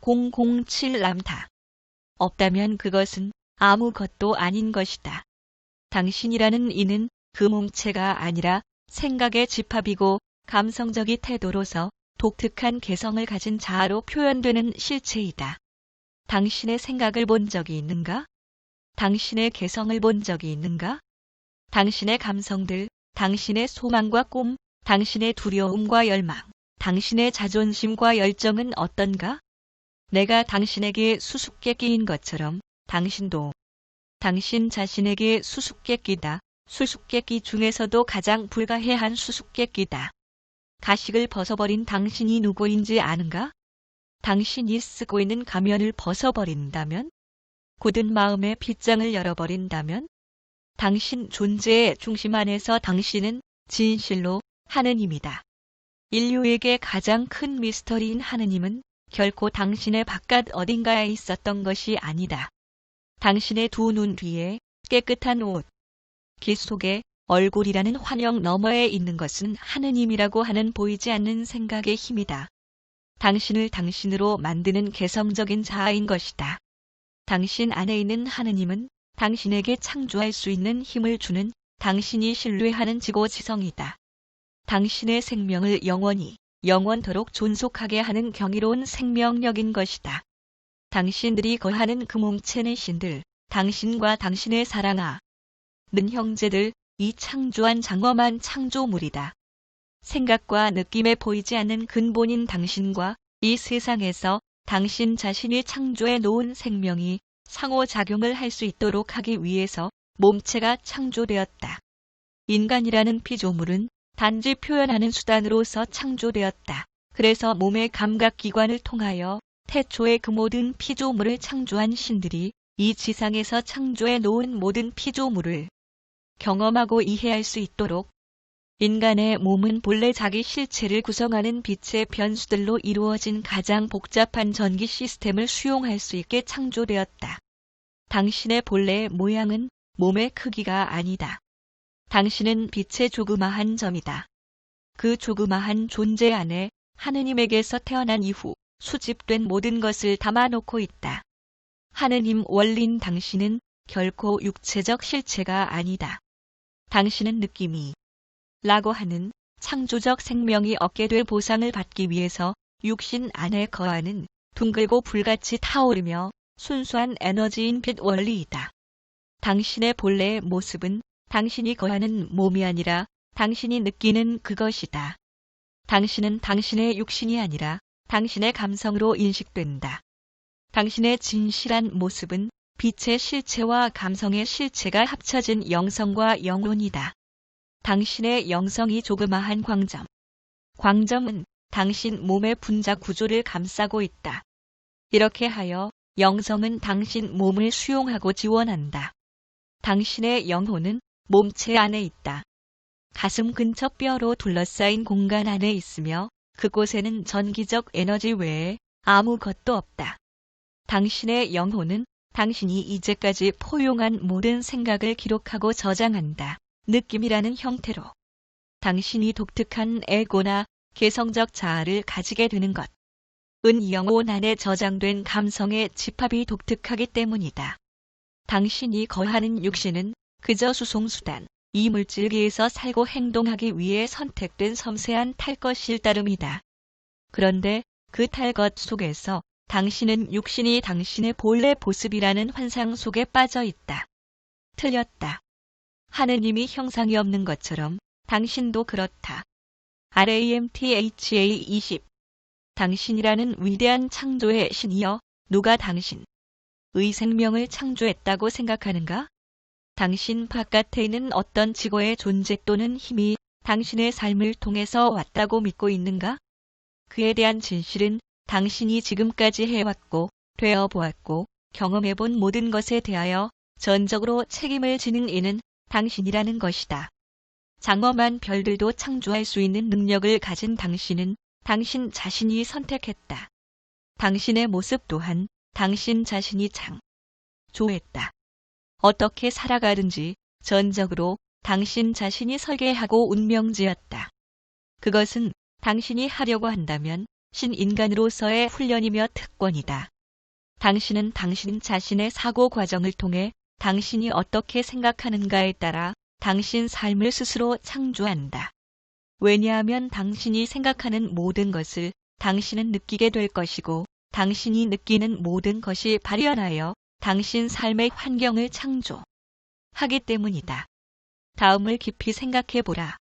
007람다. 없다면 그것은 아무것도 아닌 것이다. 당신이라는 이는 그 몸체가 아니라 생각의 집합이고 감성적인 태도로서 독특한 개성을 가진 자아로 표현되는 실체이다. 당신의 생각을 본 적이 있는가? 당신의 개성을 본 적이 있는가? 당신의 감성들, 당신의 소망과 꿈, 당신의 두려움과 열망, 당신의 자존심과 열정은 어떤가? 내가 당신에게 수수께끼인 것처럼 당신도 당신 자신에게 수수께끼다. 수수께끼 중에서도 가장 불가해한 수수께끼다. 가식을 벗어버린 당신이 누구인지 아는가? 당신이 쓰고 있는 가면을 벗어버린다면? 굳은 마음의 빗장을 열어버린다면? 당신 존재의 중심 안에서 당신은 진실로 하느님이다. 인류에게 가장 큰 미스터리인 하느님은 결코 당신의 바깥 어딘가에 있었던 것이 아니다. 당신의 두 눈 뒤에 깨끗한 옷, 깃 속에 얼굴이라는 환영 너머에 있는 것은 하느님이라고 하는 보이지 않는 생각의 힘이다. 당신을 당신으로 만드는 개성적인 자아인 것이다. 당신 안에 있는 하느님은 당신에게 창조할 수 있는 힘을 주는 당신이 신뢰하는 지고지성이다. 당신의 생명을 영원토록 존속하게 하는 경이로운 생명력인 것이다. 당신들이 거하는 그 몸체는 신들, 당신과 당신의 사랑아, 는 형제들, 이 창조한 장엄한 창조물이다. 생각과 느낌에 보이지 않는 근본인 당신과 이 세상에서 당신 자신이 창조해 놓은 생명이 상호작용을 할 수 있도록 하기 위해서 몸체가 창조되었다. 인간이라는 피조물은 단지 표현하는 수단으로서 창조되었다. 그래서 몸의 감각기관을 통하여 태초의 그 모든 피조물을 창조한 신들이 이 지상에서 창조해 놓은 모든 피조물을 경험하고 이해할 수 있도록 인간의 몸은 본래 자기 실체를 구성하는 빛의 변수들로 이루어진 가장 복잡한 전기 시스템을 수용할 수 있게 창조되었다. 당신의 본래의 모양은 몸의 크기가 아니다. 당신은 빛의 조그마한 점이다. 그 조그마한 존재 안에 하느님에게서 태어난 이후 수집된 모든 것을 담아놓고 있다. 하느님 원리인 당신은 결코 육체적 실체가 아니다. 당신은 느낌이 라고 하는 창조적 생명이 얻게 될 보상을 받기 위해서 육신 안에 거하는 둥글고 불같이 타오르며 순수한 에너지인 빛 원리이다. 당신의 본래의 모습은 당신이 거하는 몸이 아니라 당신이 느끼는 그것이다. 당신은 당신의 육신이 아니라 당신의 감성으로 인식된다. 당신의 진실한 모습은 빛의 실체와 감성의 실체가 합쳐진 영성과 영혼이다. 당신의 영성이 조그마한 광점. 광점은 당신 몸의 분자 구조를 감싸고 있다. 이렇게 하여 영성은 당신 몸을 수용하고 지원한다. 당신의 영혼은 몸체 안에 있다. 가슴 근처 뼈로 둘러싸인 공간 안에 있으며 그곳에는 전기적 에너지 외에 아무것도 없다. 당신의 영혼은 당신이 이제까지 포용한 모든 생각을 기록하고 저장한다. 느낌이라는 형태로 당신이 독특한 에고나 개성적 자아를 가지게 되는 것. 은 영혼 안에 저장된 감성의 집합이 독특하기 때문이다. 당신이 거하는 육신은 그저 수송수단, 이 물질계에서 살고 행동하기 위해 선택된 섬세한 탈것일 따름이다. 그런데 그 탈것 속에서 당신은 육신이 당신의 본래 모습이라는 환상 속에 빠져 있다. 틀렸다. 하느님이 형상이 없는 것처럼 당신도 그렇다. RAMTHA 20 당신이라는 위대한 창조의 신이여, 누가 당신의 생명을 창조했다고 생각하는가? 당신 바깥에 있는 어떤 지고의 존재 또는 힘이 당신의 삶을 통해서 왔다고 믿고 있는가? 그에 대한 진실은 당신이 지금까지 해왔고 되어보았고 경험해본 모든 것에 대하여 전적으로 책임을 지는 이는 당신이라는 것이다. 장엄한 별들도 창조할 수 있는 능력을 가진 당신은 당신 자신이 선택했다. 당신의 모습 또한 당신 자신이 창조했다. 어떻게 살아가든지 전적으로 당신 자신이 설계하고 운명지었다. 그것은 당신이 하려고 한다면 신인간으로서의 훈련이며 특권이다. 당신은 당신 자신의 사고 과정을 통해 당신이 어떻게 생각하는가에 따라 당신 삶을 스스로 창조한다. 왜냐하면 당신이 생각하는 모든 것을 당신은 느끼게 될 것이고 당신이 느끼는 모든 것이 발현하여 당신 삶의 환경을 창조하기 때문이다. 다음을 깊이 생각해 보라.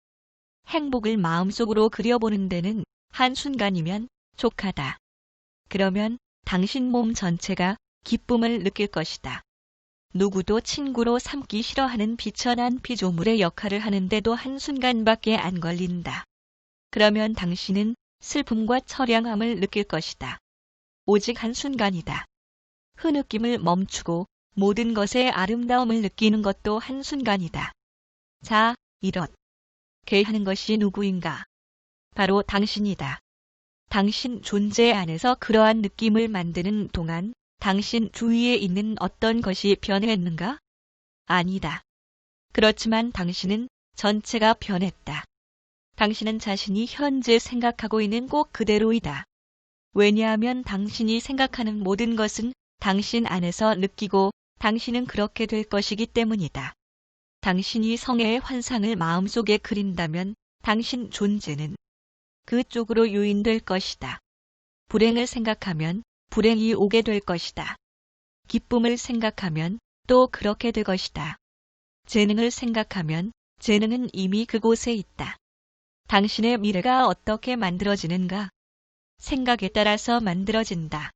행복을 마음속으로 그려보는 데는 한순간이면 족하다. 그러면 당신 몸 전체가 기쁨을 느낄 것이다. 누구도 친구로 삼기 싫어하는 비천한 피조물의 역할을 하는데도 한순간밖에 안 걸린다. 그러면 당신은 슬픔과 처량함을 느낄 것이다. 오직 한순간이다. 흐느낌을 멈추고 모든 것의 아름다움을 느끼는 것도 한순간이다. 자, 이렇게 하는 것이 누구인가? 바로 당신이다. 당신 존재 안에서 그러한 느낌을 만드는 동안 당신 주위에 있는 어떤 것이 변했는가? 아니다. 그렇지만 당신은 전체가 변했다. 당신은 자신이 현재 생각하고 있는 꼭 그대로이다. 왜냐하면 당신이 생각하는 모든 것은 당신 안에서 느끼고 당신은 그렇게 될 것이기 때문이다. 당신이 성애의 환상을 마음속에 그린다면 당신 존재는 그쪽으로 유인될 것이다. 불행을 생각하면 불행이 오게 될 것이다. 기쁨을 생각하면 또 그렇게 될 것이다. 재능을 생각하면 재능은 이미 그곳에 있다. 당신의 미래가 어떻게 만들어지는가? 생각에 따라서 만들어진다.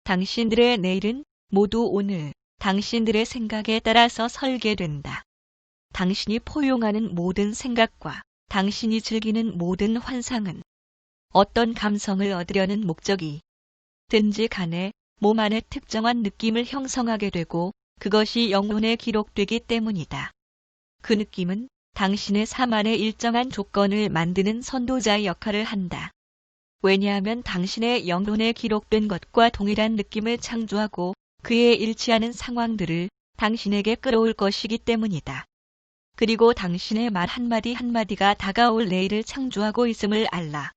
당신들의 내일은 모두 오늘 당신들의 생각에 따라서 설계된다. 당신이 포용하는 모든 생각과 당신이 즐기는 모든 환상은 어떤 감성을 얻으려는 목적이 든지 간에 몸 안에 특정한 느낌을 형성하게 되고 그것이 영혼에 기록되기 때문이다. 그 느낌은 당신의 삶 안에 일정한 조건을 만드는 선도자의 역할을 한다. 왜냐하면 당신의 영혼에 기록된 것과 동일한 느낌을 창조하고 그에 일치하는 상황들을 당신에게 끌어올 것이기 때문이다. 그리고 당신의 말 한마디 한마디가 다가올 내일을 창조하고 있음을 알라.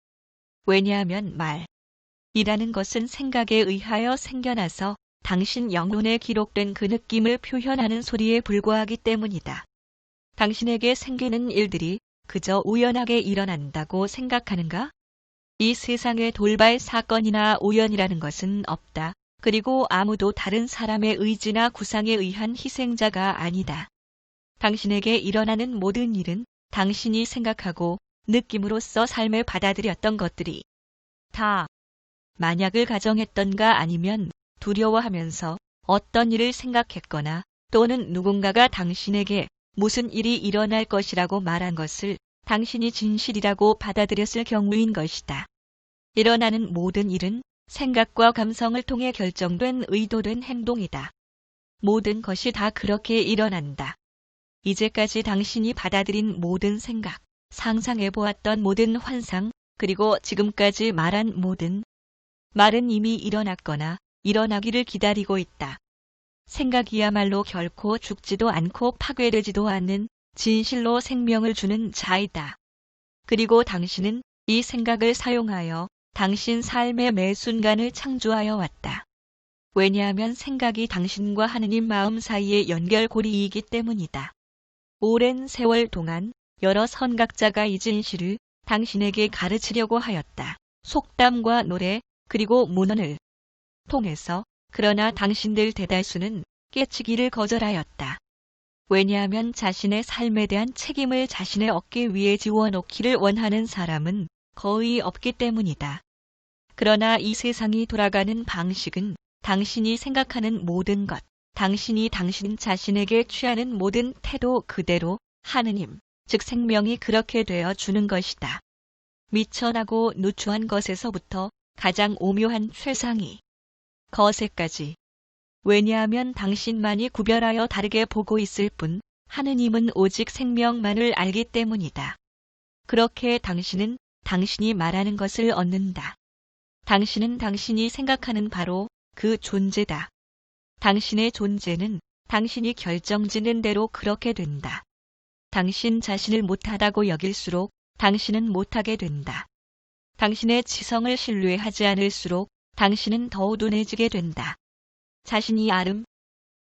왜냐하면 말이라는 것은 생각에 의하여 생겨나서 당신 영혼에 기록된 그 느낌을 표현하는 소리에 불과하기 때문이다. 당신에게 생기는 일들이 그저 우연하게 일어난다고 생각하는가? 이 세상에 돌발 사건이나 우연이라는 것은 없다. 그리고 아무도 다른 사람의 의지나 구상에 의한 희생자가 아니다. 당신에게 일어나는 모든 일은 당신이 생각하고 느낌으로써 삶에 받아들였던 것들이 다 만약을 가정했던가 아니면 두려워하면서 어떤 일을 생각했거나 또는 누군가가 당신에게 무슨 일이 일어날 것이라고 말한 것을 당신이 진실이라고 받아들였을 경우인 것이다. 일어나는 모든 일은 생각과 감성을 통해 결정된 의도된 행동이다. 모든 것이 다 그렇게 일어난다. 이제까지 당신이 받아들인 모든 생각, 상상해보았던 모든 환상, 그리고 지금까지 말한 모든 말은 이미 일어났거나 일어나기를 기다리고 있다. 생각이야말로 결코 죽지도 않고 파괴되지도 않는 진실로 생명을 주는 자이다. 그리고 당신은 이 생각을 사용하여 당신 삶의 매 순간을 창조하여 왔다. 왜냐하면 생각이 당신과 하느님 마음 사이의 연결고리이기 때문이다. 오랜 세월 동안 여러 선각자가 이 진실을 당신에게 가르치려고 하였다. 속담과 노래 그리고 문헌을 통해서. 그러나 당신들 대다수는 깨치기를 거절하였다. 왜냐하면 자신의 삶에 대한 책임을 자신의 어깨 위에 지워놓기를 원하는 사람은 거의 없기 때문이다. 그러나 이 세상이 돌아가는 방식은 당신이 생각하는 모든 것, 당신이 당신 자신에게 취하는 모든 태도 그대로 하느님, 즉 생명이 그렇게 되어 주는 것이다. 미천하고 누추한 것에서부터 가장 오묘한 최상위 거세까지. 왜냐하면 당신만이 구별하여 다르게 보고 있을 뿐 하느님은 오직 생명만을 알기 때문이다. 그렇게 당신은 당신이 말하는 것을 얻는다. 당신은 당신이 생각하는 바로 그 존재다. 당신의 존재는 당신이 결정짓는 대로 그렇게 된다. 당신 자신을 못하다고 여길수록 당신은 못하게 된다. 당신의 지성을 신뢰하지 않을수록 당신은 더 우둔해지게 된다. 자신이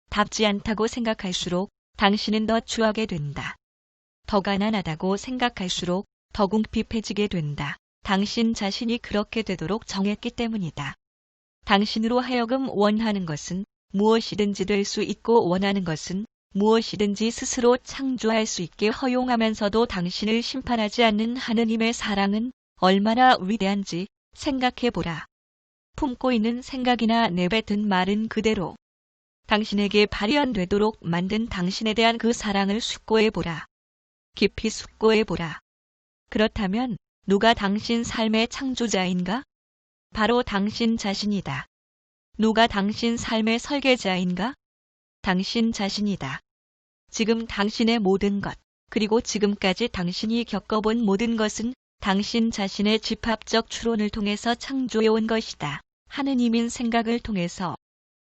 답지 않다고 생각할수록 당신은 더 추하게 된다. 더 가난하다고 생각할수록 더 궁핍해지게 된다. 당신 자신이 그렇게 되도록 정했기 때문이다. 당신으로 하여금 원하는 것은 무엇이든지 될 수 있고 원하는 것은 무엇이든지 스스로 창조할 수 있게 허용하면서도 당신을 심판하지 않는 하느님의 사랑은 얼마나 위대한지 생각해보라. 품고 있는 생각이나 내뱉은 말은 그대로 당신에게 발현되도록 만든 당신에 대한 그 사랑을 숙고해보라. 깊이 숙고해보라. 그렇다면 누가 당신 삶의 창조자인가? 바로 당신 자신이다. 누가 당신 삶의 설계자인가? 당신 자신이다. 지금 당신의 모든 것, 그리고 지금까지 당신이 겪어본 모든 것은 당신 자신의 집합적 추론을 통해서 창조해온 것이다. 하느님인 생각을 통해서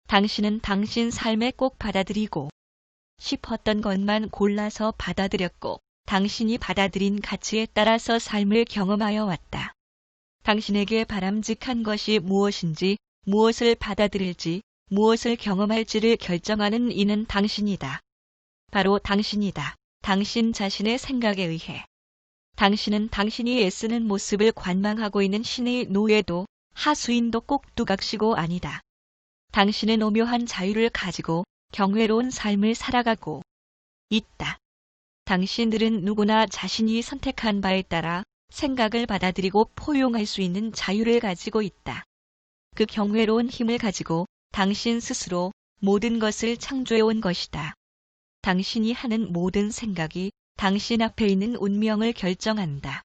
당신은 당신 삶에 꼭 받아들이고 싶었던 것만 골라서 받아들였고 당신이 받아들인 가치에 따라서 삶을 경험하여 왔다. 당신에게 바람직한 것이 무엇인지, 무엇을 받아들일지, 무엇을 경험할지를 결정하는 이는 당신이다. 바로 당신이다. 당신 자신의 생각에 의해. 당신은 당신이 애쓰는 모습을 관망하고 있는 신의 노예도 하수인도 꼭 두각시고 아니다. 당신은 오묘한 자유를 가지고 경외로운 삶을 살아가고 있다. 당신들은 누구나 자신이 선택한 바에 따라 생각을 받아들이고 포용할 수 있는 자유를 가지고 있다. 그 경외로운 힘을 가지고 당신 스스로 모든 것을 창조해온 것이다. 당신이 하는 모든 생각이 당신 앞에 있는 운명을 결정한다.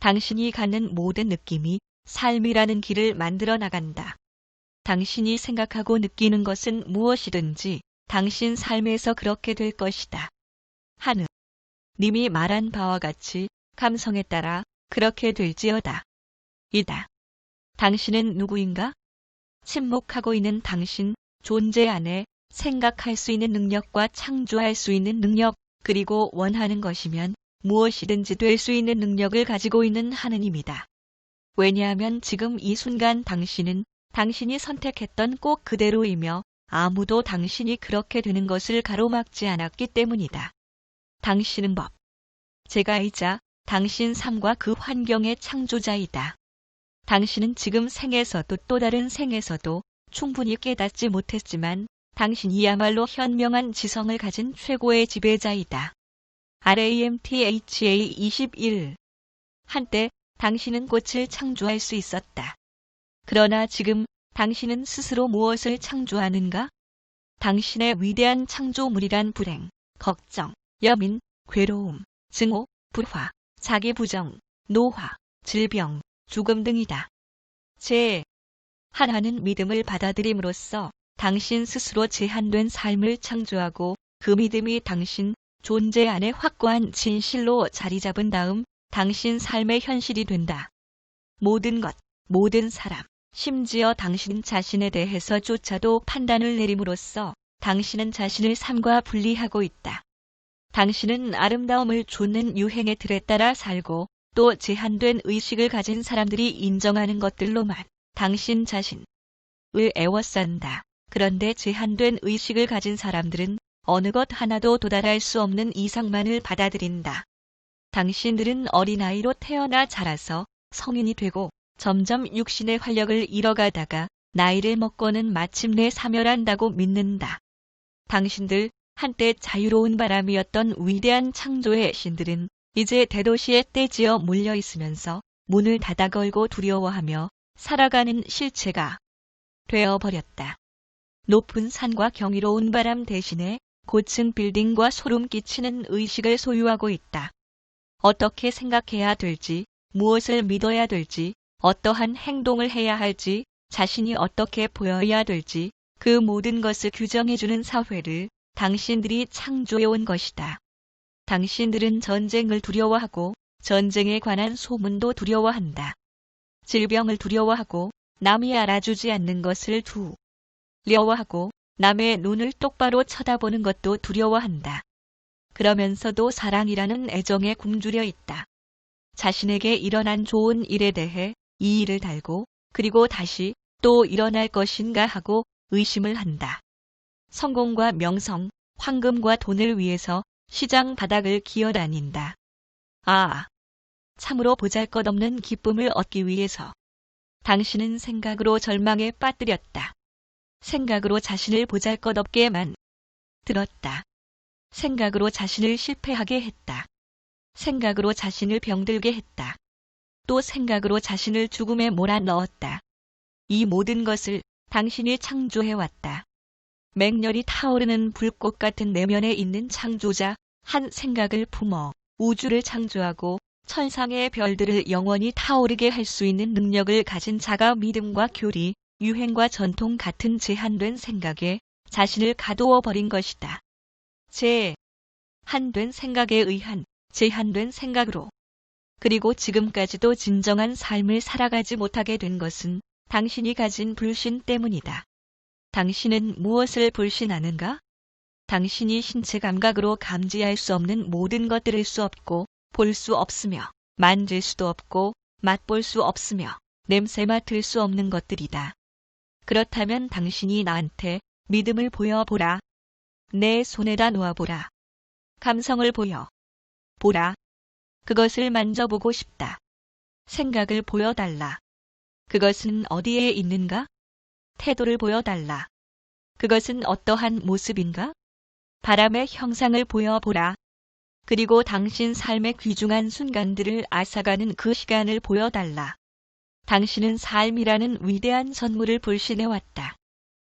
당신이 갖는 모든 느낌이 삶이라는 길을 만들어 나간다. 당신이 생각하고 느끼는 것은 무엇이든지 당신 삶에서 그렇게 될 것이다. 하느님이 말한 바와 같이 감성에 따라 그렇게 될지어다. 이다. 당신은 누구인가? 침묵하고 있는 당신 존재 안에 생각할 수 있는 능력과 창조할 수 있는 능력, 그리고 원하는 것이면 무엇이든지 될 수 있는 능력을 가지고 있는 하느님이다. 왜냐하면 지금 이 순간 당신은 당신이 선택했던 꼭 그대로이며 아무도 당신이 그렇게 되는 것을 가로막지 않았기 때문이다. 당신은 제가이자 당신 삶과 그 환경의 창조자이다. 당신은 지금 생에서도 또 다른 생에서도 충분히 깨닫지 못했지만 당신이야말로 현명한 지성을 가진 최고의 지배자이다. RAMTHA 21. 한때 당신은 꽃을 창조할 수 있었다. 그러나 지금 당신은 스스로 무엇을 창조하는가? 당신의 위대한 창조물이란 불행, 걱정, 여민, 괴로움, 증오, 불화, 자기 부정, 노화, 질병, 죽음 등이다. 하나는 믿음을 받아들임으로써 당신 스스로 제한된 삶을 창조하고 그 믿음이 당신 존재 안에 확고한 진실로 자리 잡은 다음 당신 삶의 현실이 된다. 모든 것, 모든 사람, 심지어 당신 자신에 대해서조차도 판단을 내림으로써 당신은 자신을 삶과 분리하고 있다. 당신은 아름다움을 좇는 유행의 틀에 따라 살고 또 제한된 의식을 가진 사람들이 인정하는 것들로만 당신 자신을 애워싼다. 그런데 제한된 의식을 가진 사람들은 어느 것 하나도 도달할 수 없는 이상만을 받아들인다. 당신들은 어린아이로 태어나 자라서 성인이 되고 점점 육신의 활력을 잃어가다가 나이를 먹고는 마침내 사멸한다고 믿는다. 당신들 한때 자유로운 바람이었던 위대한 창조의 신들은 이제 대도시에 떼지어 몰려 있으면서 문을 닫아 걸고 두려워하며 살아가는 실체가 되어버렸다. 높은 산과 경이로운 바람 대신에 고층 빌딩과 소름 끼치는 의식을 소유하고 있다. 어떻게 생각해야 될지, 무엇을 믿어야 될지, 어떠한 행동을 해야 할지, 자신이 어떻게 보여야 될지 그 모든 것을 규정해주는 사회를 당신들이 창조해온 것이다. 당신들은 전쟁을 두려워하고 전쟁에 관한 소문도 두려워한다. 질병을 두려워하고 남이 알아주지 않는 것을 두려워하고 남의 눈을 똑바로 쳐다보는 것도 두려워한다. 그러면서도 사랑이라는 애정에 굶주려 있다. 자신에게 일어난 좋은 일에 대해 이 일을 달고 그리고 다시 또 일어날 것인가 하고 의심을 한다. 성공과 명성, 황금과 돈을 위해서 시장 바닥을 기어다닌다. 아, 참으로 보잘것없는 기쁨을 얻기 위해서. 당신은 생각으로 절망에 빠뜨렸다. 생각으로 자신을 보잘것없게만 들었다. 생각으로 자신을 실패하게 했다. 생각으로 자신을 병들게 했다. 또 생각으로 자신을 죽음에 몰아넣었다. 이 모든 것을 당신이 창조해왔다. 맹렬히 타오르는 불꽃 같은 내면에 있는 창조자, 한 생각을 품어 우주를 창조하고 천상의 별들을 영원히 타오르게 할 수 있는 능력을 가진 자가 믿음과 교리, 유행과 전통 같은 제한된 생각에 자신을 가두어 버린 것이다. 제한된 생각에 의한 제한된 생각으로. 그리고 지금까지도 진정한 삶을 살아가지 못하게 된 것은 당신이 가진 불신 때문이다. 당신은 무엇을 불신하는가? 당신이 신체 감각으로 감지할 수 없는 모든 것들을 수 없고 볼 수 없으며 만질 수도 없고 맛볼 수 없으며 냄새 맡을 수 없는 것들이다. 그렇다면 당신이 나한테 믿음을 보여보라. 내 손에다 놓아보라. 감성을 보여보라. 그것을 만져보고 싶다. 생각을 보여달라. 그것은 어디에 있는가? 태도를 보여달라. 그것은 어떠한 모습인가? 바람의 형상을 보여보라. 그리고 당신 삶의 귀중한 순간들을 앗아가는 그 시간을 보여달라. 당신은 삶이라는 위대한 선물을 불신해왔다.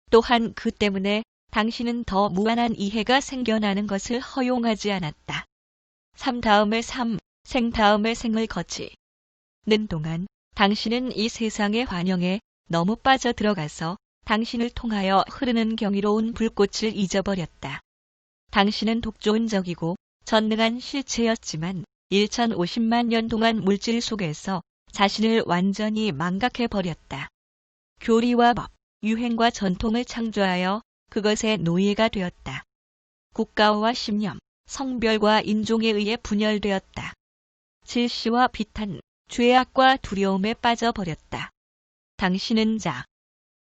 또한 그 때문에 당신은 더 무한한 이해가 생겨나는 것을 허용하지 않았다. 삶 다음에 삶, 생 다음에 생을 거치는 동안 당신은 이 세상의 환영에 너무 빠져들어가서 당신을 통하여 흐르는 경이로운 불꽃을 잊어버렸다. 당신은 독존적이고 전능한 실체였지만 1050만 년 동안 물질 속에서 자신을 완전히 망각해버렸다. 교리와 법, 유행과 전통을 창조하여 그것의 노예가 되었다. 국가와 신념, 성별과 인종에 의해 분열되었다. 질시와 비탄, 죄악과 두려움에 빠져버렸다. 당신은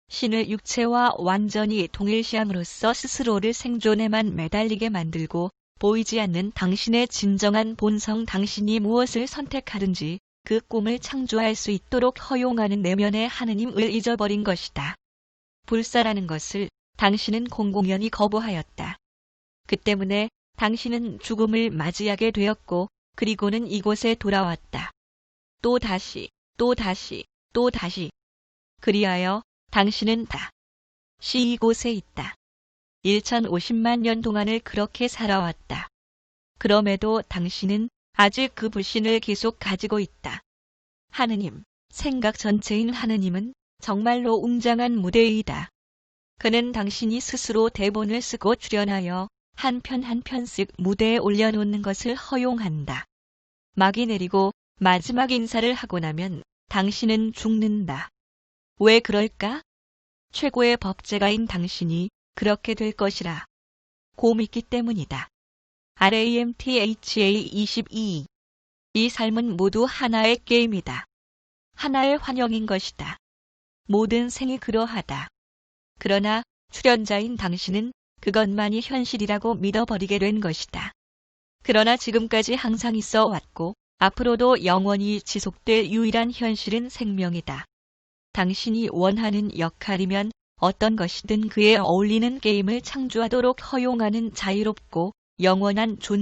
신을 육체와 완전히 동일시함으로써 스스로를 생존에만 매달리게 만들고 보이지 않는 당신의 진정한 본성, 당신이 무엇을 선택하든지 그 꿈을 창조할 수 있도록 허용하는 내면의 하느님을 잊어버린 것이다. 불사라는 것을 당신은 공공연히 거부하였다. 그 때문에 당신은 죽음을 맞이하게 되었고 그리고는 이곳에 돌아왔다. 또 다시. 그리하여 당신은 다시 이곳에 있다. 1050만 년 동안을 그렇게 살아왔다. 그럼에도 당신은 아직 그 불신을 계속 가지고 있다. 하느님, 생각 전체인 하느님은 정말로 웅장한 무대이다. 그는 당신이 스스로 대본을 쓰고 출연하여 한 편 한 편씩 무대에 올려놓는 것을 허용한다. 막이 내리고 마지막 인사를 하고 나면 당신은 죽는다. 왜 그럴까? 최고의 법제가인 당신이 그렇게 될 것이라 고 믿기 때문이다. RAMTHA22 이 삶은 모두 하나의 게임이다. 하나의 환영인 것이다. 모든 생이 그러하다. 그러나 출연자인 당신은 그것만이 현실이라고 믿어버리게 된 것이다. 그러나 지금까지 항상 있어 왔고 앞으로도 영원히 지속될 유일한 현실은 생명이다. 당신이 원하는 역할이면 어떤 것이든 그에 어울리는 게임을 창조하도록 허용하는 자유롭고 영원한 존재